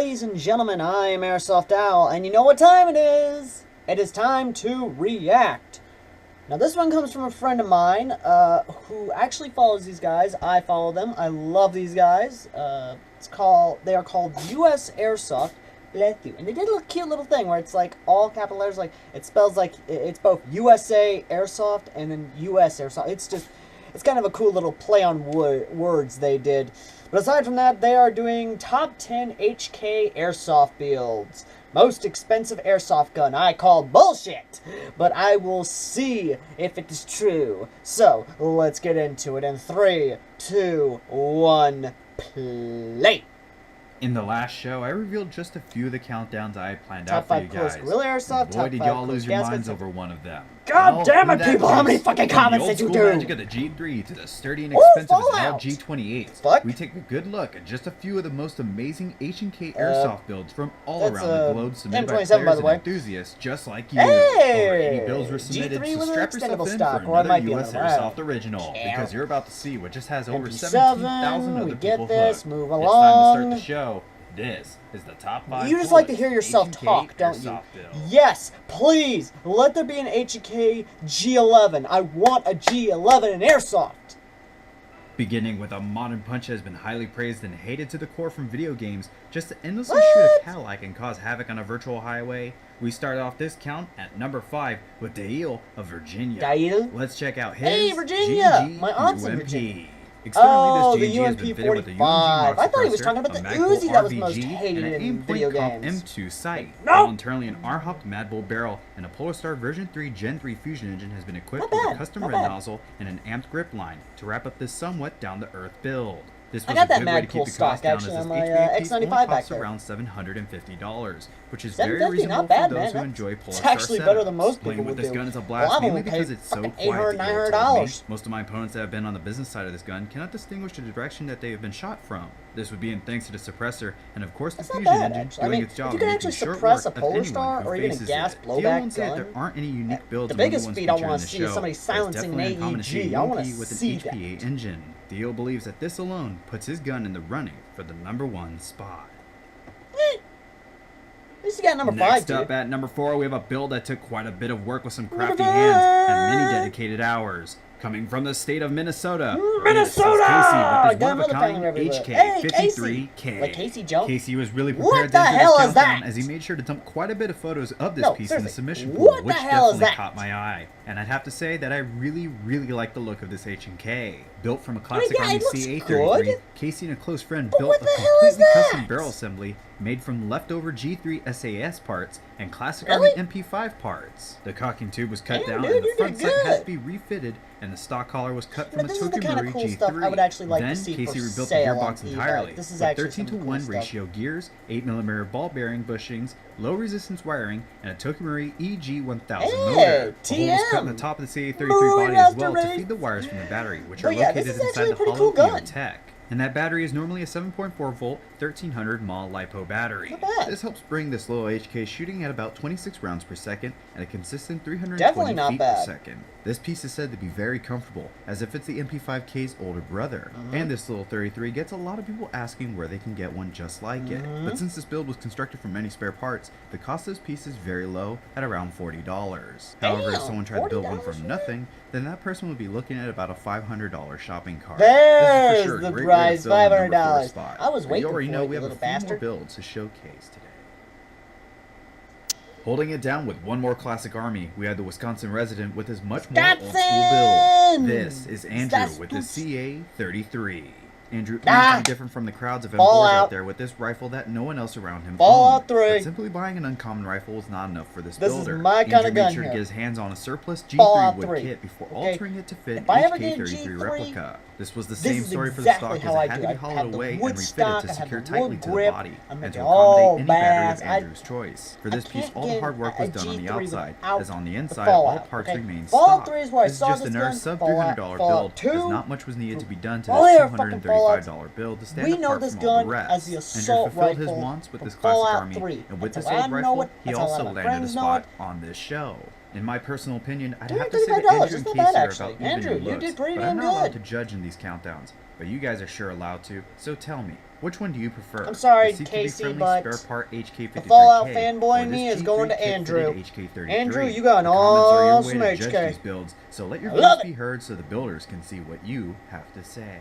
ladies and gentlemen, I am AirsoftAl, and you know what time it is? It is time to react. Now this one comes from a friend of mine, who actually follows these guys. I follow them. I love these guys. They are called US Airsoft. Bless you. And they did a cute little thing where it's like all capital letters, like it spells like it's both USA Airsoft and then US Airsoft. It's kind of a cool little play on words they did. But aside from that, they are doing top 10 HK airsoft builds. Most expensive airsoft gun. I call bullshit, but I will see if it is true. So, let's get into it in 3, 2, 1, play! In the last show, I revealed just a few of the countdowns I had planned Top out for 5 you coolest guys. Gorilla Airsoft, Boy, top did 5 y'all lose your coolest minds gasket. over one of them. God damn it, people! How many fucking comments did you do? From the old school magic of the G3 to the sturdy and expensive as hell G28s, Fuck. we take a good look at just a few of the most amazing H&K airsoft builds from all around the globe, submitted by M27, players by the way. and enthusiasts just like you. Hey! Over 80 builds were submitted, G3 so with an strap yourself extendable in stock, for or I another might be US on the right. Airsoft original, because you're about to see what just has over MP7, 17,000 other we people get this, hooked. move It's time along. to start the show. This is the top 5 You just like to coolest hear yourself H&K talk, don't you? airsoft builds. Yes, please, let there be an H&K G11. I want a G11 in airsoft. Beginning with a modern punch that has been highly praised and hated to the core from video games, just to endlessly shoot a Cadillac and cause havoc on a virtual highway, we start off this count at number 5 with Dale of Virginia. Dale? Let's check out his Hey, Virginia! GG My aunt's in UMP. Virginia. Externally, Oh, this the GG has UMP been fitted with a 45. UMG I thought he was suppressor, talking about the a Magpul Uzi that was most RBG, hated and an in Aimpoint video Comp games. M2 sight. No! While internally an R-Hopped Madbull barrel and a Polarstar version 3 Gen 3 fusion engine has been equipped with a custom red nozzle and an amped grip line to wrap up this somewhat down-to-earth build. This was I got a that good way to keep Magpul the stock cost down, as actually this on my HVA piece only X95 back costs there. around $750, which is very $750, reasonable not bad, for those man. who enjoy It's Polarstar actually better than setups. most Playing people with would this do. gun is a Well, blast, I'm mainly gonna pay because it's so fucking quiet that you'll $800, tell me. $900. Most of my opponents that have been on the business side of this gun cannot distinguish the direction that they have been shot from. This would be in thanks to the suppressor and of course the That's not fusion bad, engine actually. I doing mean, its job if you of can making actually short suppress work a of anyone Polarstar who or even a faces gas it. blowback Dale won't say that gun, there aren't any unique builds the among biggest ones speed I featured in wanna this see is show, somebody but it's silencing definitely an uncommon to see AEG. a I wanna UMP with an see HPA that. engine. Dio believes that this alone puts his gun in the running for the #1 spot. At least you got number 5, Next dude. up at number 4, we have a build that took quite a bit of work with some crafty hands and many dedicated hours. Coming from the state of Minnesota, Minnesota! this is Casey with his Got another one-of-a-kind family everywhere. Hey, HK53K. Like Casey Jones? Casey was really What prepared the to enter hell this is countdown that? as he made sure to dump quite a bit of photos of this No, piece in the seriously, submission what pool, the which hell is definitely that? caught my eye. And I'd have to say that I really like the look of this H&K. Built from a classic yeah, Army it looks CA-33, good. Casey and a close friend But built what a the hell is completely custom that? barrel assembly made from leftover G3 SAS parts and classic Really? Army MP5 parts. The cocking tube was cut Damn, down dude, and the you front did sight had good. to be refitted, and the stock collar was cut But from a this is the kind of Tokimori cool G3. stuff I would actually like to Then see Casey for rebuilt the sale gearbox on eBay. entirely This is with actually 13 to some cool 1 stuff. ratio gears, 8mm ball bearing bushings, low resistance wiring, and a Tokimori EG1000 Hey, motor. A hole was cut in TM. the top of the CA-33 Marine body as well to Restoration. feed the wires from the battery, which are But yeah, this located is actually inside a the pretty hollow cool EO gun. Tech. And that battery is normally a 7.4 volt, 1300 mAh LiPo battery. Not bad. This helps bring this little HK shooting at about 26 rounds per second at a consistent 320 Definitely not feet bad. per second. This piece is said to be very comfortable, as if it's the MP5K's older brother. And this little 33 gets a lot of people asking where they can get one just like it. But since this build was constructed from many spare parts, the cost of this piece is very low at around $40. However, if Damn, someone tried to build one $40 from nothing, then that person would be looking at about a $500 shopping cart. There's This is for sure a the great way to price, fill the number 4 $500. spot. I was But waiting you already for know it, we you have a little few more bastard. builds to showcase today. Holding it down with one more classic Army, we had the Wisconsin resident with his much more old school Wisconsin! build. This is Andrew That's with the good. CA-33. Andrew ain't Ah! too different from the crowds of Fallout. M4s out there with this rifle that no one else around him Fallout owned. 3. But simply buying an uncommon rifle is not enough for this This is builder. my kinda Andrew made gun sure to here. get his hands on a surplus G3 Fallout wood 3. kit before Okay? altering it to fit If I ever get a HK-33 G3, replica. This was the this same is story for the exactly stock, how as I it had do. to be I'd hollowed have the away wood and refitted stock, to I'd have secure the tightly wood to the grip, body I'd make and to it all accommodate any battery badass. of Andrew's choice. For this I piece, can't all the get hard work a was done on the G3 outside, without as on the the inside, Fallout, all parts okay? remain Fallout stock. 3 is where I This is saw just this a gun. nerd sub Fallout- $300 Fallout build, 2. as not much was needed to be done to All this they are fucking $235 build to stand We know apart this from all the gun rest. as the assault Andrew fulfilled his rifle wants with from this classic Fallout Army, 3. and with That's this how old I know rifle, it. he That's how a lot also of landed a friends know spot it. on this show. In my personal opinion, I'd $235, have to say that Andrew and that's not Casey bad, are actually. about even Andrew, in you looks, did pretty but damn I'm not allowed good. to judge in these countdowns. But you guys are sure allowed to, so tell me, Which one do you prefer? I'm sorry, The Casey, CQB-friendly but spare part HK53K, the Fallout or fanboy in this me is G3 going to kit-fitted Andrew. HK33? Andrew, you got an The comments are your way awesome to judge HK. these builds, so let your I love voice it. be heard so the builders can see what you have to say.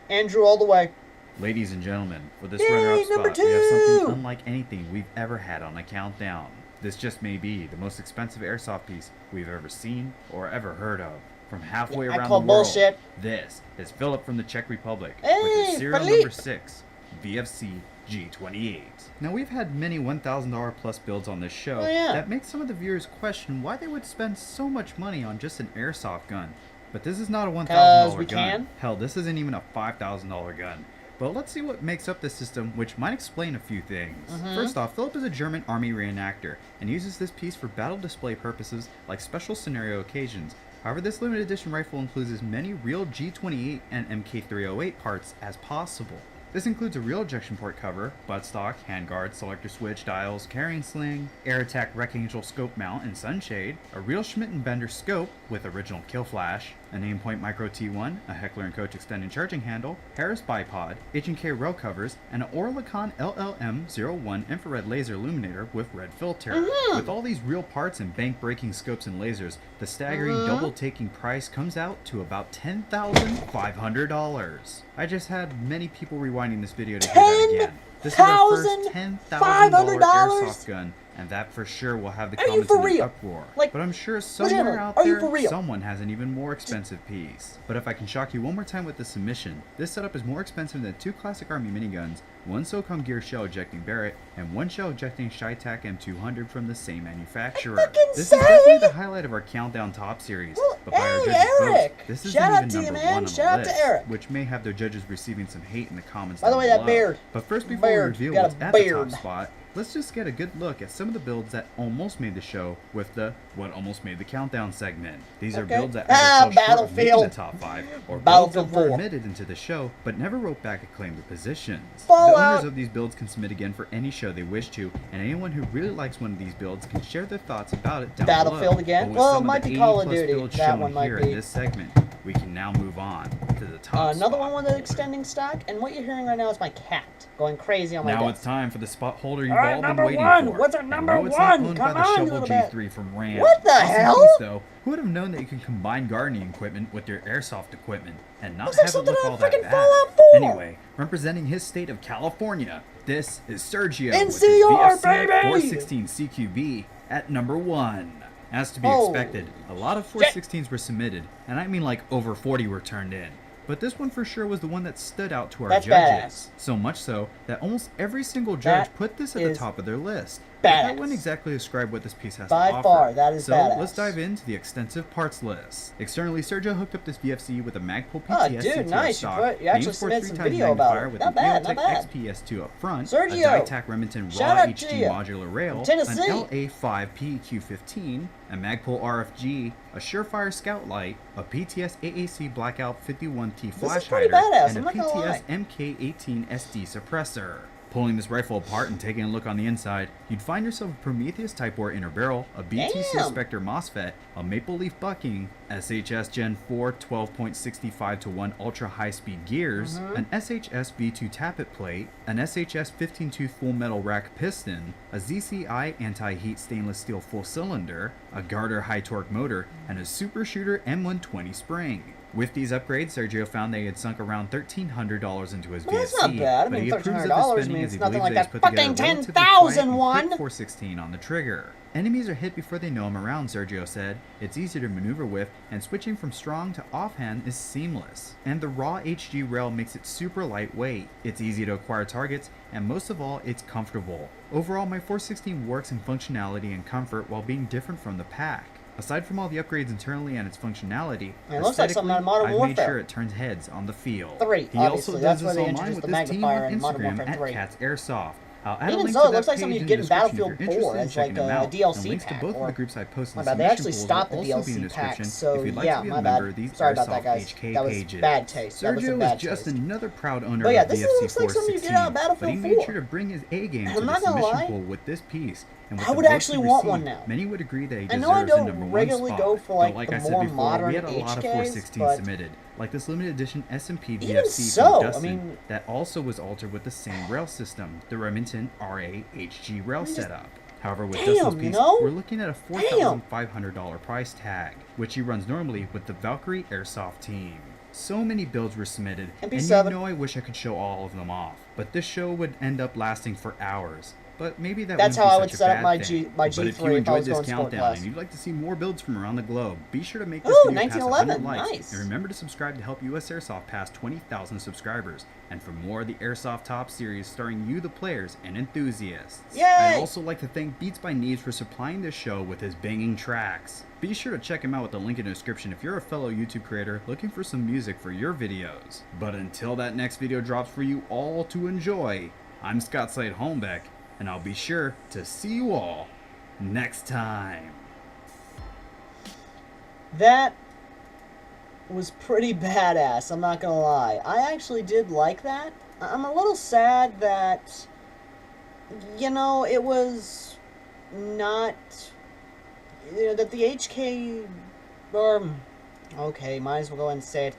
Andrew all the way. Ladies and gentlemen, for this Yay, runner-up number spot, we have something 2! unlike anything we've ever had on a countdown. This just may be the most expensive airsoft piece we've ever seen or ever heard of. From halfway I around call the world, bullshit. this is Philip from the Czech Republic with Hey, the serial Philippe. number 6, VFC G28. Now we've had many $1,000 plus builds on this show that make some of the viewers question why they would spend so much money on just an airsoft gun. But this is not a $1,000 gun. Hell, this isn't even a $5,000 gun. But let's see what makes up this system, which might explain a few things. First off, Philip is a German army reenactor and uses this piece for battle display purposes like special scenario occasions. However, this limited edition rifle includes as many real G28 and MK308 parts as possible. This includes a real ejection port cover, buttstock, handguard, selector switch, dials, carrying sling, air attack Wreck Angel scope mount and sunshade, a real Schmidt & Bender scope with original kill flash, an aimpoint micro T1, a Heckler & Koch extended charging handle, Harris bipod, H&K rail covers, and an Oerlikon LLM-01 infrared laser illuminator with red filter. With all these real parts and bank-breaking scopes and lasers, the staggering double-taking price comes out to about $10,500. I just had many people rewinding this video to hear that again. This is our first $10,500 airsoft gun, and that for sure will have the comments in an uproar. But I'm sure somewhere out there, someone has an even more expensive piece. But if I can shock you one more time with the submission, this setup is more expensive than 2 classic Army miniguns, 1 SOCOM Gear shell ejecting Barrett, and 1 shell ejecting Shytac M200 from the same manufacturer. This is definitely the highlight of our Countdown Top series. But by our judges' votes, this isn't even number 1 on the list, which may have their judges receiving some hate in the comments down below. By the way, that beard. But first, before we reveal what's at the top spot, let's just get a good look at some of the builds that almost made the show with the what almost made the countdown segment. These are builds that either fell short of making the top 5 or builds that were admitted into the show but never wrote back and claimed the positions. The owners of these builds can submit again for any show they wish to, and anyone who really likes one of these builds can share their thoughts about it down Battlefield below. again? Well, it might be Call of Duty. That one might be. In this segment, we can now move on to the top another spot. one with an extending stack, and what you're hearing right now is my cat going crazy on my desk. Now it's time for the spot holder you've all been waiting for. What's our number no, it's one? Not owned Come by the on, Shovel little G3 from Ram. What the Awesome hell? Piece, though. Who would have known that you can combine gardening equipment with your airsoft equipment and not have it look all that bad? Fallout 4. Anyway, representing his state of California, this is Sergio NCR, with his VFC baby! 416 CQB at number 1. As to be expected, a lot of 416s were submitted, and I mean like over 40 were turned in. But this one for sure was the one that stood out to our judges. So much so that almost every single judge put this at the top of their list. But that wouldn't exactly describe what this piece has to offer. By far, that is badass. So let's dive into the extensive parts list. Externally, Sergio hooked up this VFC with a Magpul PTS dude, nice. stock, You actually submitted some video about it. with Not bad, not bad. XPS2 up front, Sergio, a Dytac Remington Raw HD modular rail, an LA5 PEQ15, a Magpul RFG, a Surefire Scout Light, a PTS AAC Blackout 51T flash hider, and a PTS MK18 SD suppressor. Pulling this rifle apart and taking a look on the inside, you'd find yourself a Prometheus Type 4 inner barrel, a BTC Spectre MOSFET, a Maple Leaf bucking, SHS Gen 4 12.65:1 ultra high-speed gears, an SHS V2 tappet plate, an SHS 15-tooth full metal rack piston, a ZCI anti-heat stainless steel full cylinder, a Garter high torque motor, and a Super Shooter M120 spring. With these upgrades, Sergio found they had sunk around $1,300 into his VFC. That's not bad. I mean, but he approves of the $1,300 spending means as he nothing believes like that he's that put together fucking a relatively quiet and 10,001 quick 416 on the trigger. Enemies are hit before they know them around, Sergio said. It's easy to maneuver with, and switching from strong to offhand is seamless. And the raw HG rail makes it super lightweight. It's easy to acquire targets, and most of all, it's comfortable. Overall, my 416 works in functionality and comfort while being different from the pack. Aside from all the upgrades internally and its functionality, it looks like something out of Modern Warfare. I've made sure it turns heads on the field. 3, he obviously. also That's does where this they online introduced with the his team on magnifier in Modern Instagram Warfare at 3. Cats Airsoft. I'll add a Even link so, to it looks that like something page you in get the in description if Battlefield you're interested 4 in as like checking them a out. DLC And links to pack. both of the groups I posted in the They submission actually pools stopped the will also be in DLC the pack, description so if you'd like yeah, to be a my member bad. of these Sorry about Airsoft that, guys. HK That was pages. bad taste. That was a Sergio bad is just taste. another proud owner But yeah, of this VFC looks like something you get out of 416, but he Battlefield made 4. sure to bring his A game to I'm the not gonna submission lie. pool with this piece. And with I the would votes actually he want received, one now. Many would agree that he I deserves know I the don't number 1 regularly spot. go for like But like the I said more before, modern we had a lot of HKs, 416 but submitted. like this limited edition S&P Even VFC so, from Dustin I mean, that also was altered with the same rail system, the Remington RA-HG rail setup. However, with Dustin's piece, we're looking at a $4,500 price tag, which he runs normally with the Valkyrie Airsoft team. So many builds were submitted, and you know I wish I could show all of them off, but this show would end up lasting for hours. But maybe that's how I would set up my G3 but if you enjoyed this countdown and you'd like to see more builds from around the globe, be sure to make this video pass 100 likes. Nice. And remember to subscribe to help US Airsoft pass 20,000 subscribers. And for more of the Airsoft Top series starring you, the players and enthusiasts. Yay! I'd also like to thank Beats by Needs for supplying this show with his banging tracks. Be sure to check him out with the link in the description if you're a fellow YouTube creator looking for some music for your videos. But until that next video drops for you all to enjoy, I'm Scott Slade Holmbeck, and I'll be sure to see you all next time. That was pretty badass, I'm not gonna lie. I actually did like that. I'm a little sad that, you know, it was not, you know, that the HK, or, okay, might as well go ahead and say it,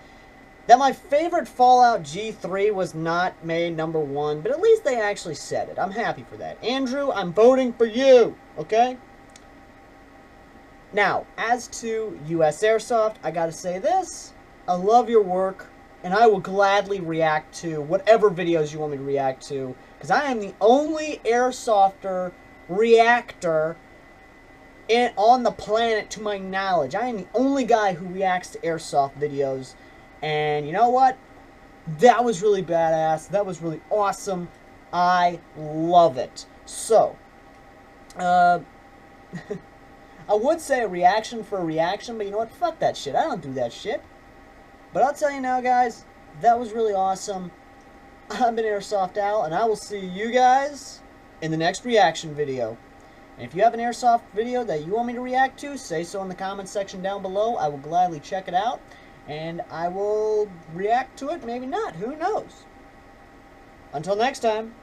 that my favorite Fallout G3 was not made #1, but at least they actually said it. I'm happy for that. Andrew, I'm voting for you, okay? Now, as to US Airsoft, I gotta say this. I love your work, and I will gladly react to whatever videos you want me to react to, because I am the only Airsofter reactor on the planet to my knowledge. I am the only guy who reacts to Airsoft videos. And you know what? That was really badass. That was really awesome. I love it. So, I would say a reaction for a reaction, but you know what? Fuck that shit. I don't do that shit. But I'll tell you now, guys, that was really awesome. I've been AirsoftAl, and I will see you guys in the next reaction video. And if you have an Airsoft video that you want me to react to, say so in the comments section down below. I will gladly check it out. And I will react to it, maybe not. Who knows? Until next time.